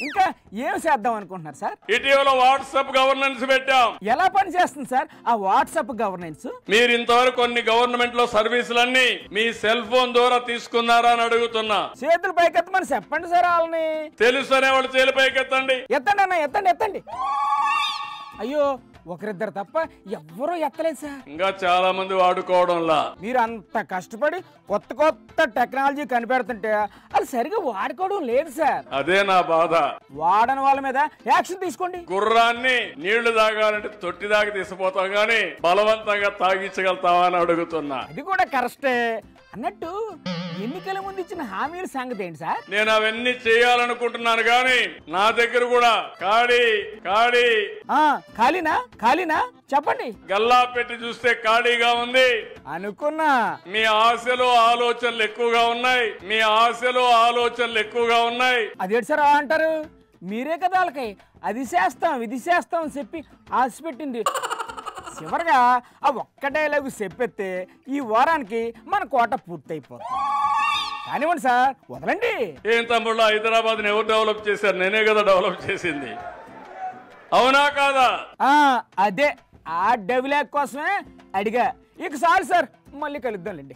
ఇంకా ఏం చేద్దాం అనుకుంటున్నారు సార్? ఇటీవల వాట్సాప్ గవర్నెన్స్ పెట్టాం. ఎలా పని చేస్తుంది సార్ ఆ వాట్సాప్ గవర్నెన్స్? మీరు ఇంతవరకు కొన్ని గవర్నమెంట్ లో సర్వీసులన్నీ మీ సెల్ ఫోన్ ద్వారా తీసుకున్నారా అని అడుగుతున్నా. చేతులు పైకెత్తమని చెప్పండి సార్ వాళ్ళని. తెలుసు అనేవాళ్ళు చేతులు పైకెత్తండి. ఎత్తండి అన్న, ఎత్తండి ఎత్తండి. అయ్యో ఒకరిద్దరు తప్ప ఎవ్వరూ ఎత్తలేదు సార్. ఇంకా చాలా మంది వాడుకోవడంలా. మీరు అంత కష్టపడి కొత్త కొత్త టెక్నాలజీ కనిపెడుతుంటే అది సరిగా వాడుకోవడం లేదు సార్. అదే నా బాధ. వాడని వాళ్ళ మీద యాక్షన్ తీసుకోండి. గుర్రాన్ని నీళ్లు తాగాలంటే తొట్టి దాకా తీసుకుపోతాం గానీ బలవంతంగా తాగించగలుగుతావా అని అడుగుతున్నా. అది కూడా కరెక్టే. అన్నట్టు ఎన్నికల ముందు ఇచ్చిన హామీల సంగతి ఏంటి సార్? నేను అవన్నీ చేయాలనుకుంటున్నాను గాని నా దగ్గర కూడా ఖాళీనా చెప్పండి. గల్లా పెట్టి చూస్తే ఖాళీగా ఉంది అనుకున్నా. మీ ఆశలు ఆలోచనలు ఎక్కువగా ఉన్నాయి. అదేంటి సార్ అంటారు? మీరే కదా వాళ్ళకి అది చేస్తాం ఇది చేస్తాం అని చెప్పి ఆశ పెట్టింది. చివరిగా ఆ ఒక్క డైలాగు చెప్పేస్తే ఈ వారానికి మన కోట పూర్తయిపోతుంది. కానివ్వండి సార్, వదలండి. ఏం తమ్ముళ్ళు, హైదరాబాద్ ని ఎవరు డెవలప్ చేశారు? నేనే కదా డెవలప్ చేసింది. అవునా కాదా? అదే ఆ డైలాగ్ కోసమే అడిగా. ఇక సార్ మళ్ళీ కలుద్దాంలేండి.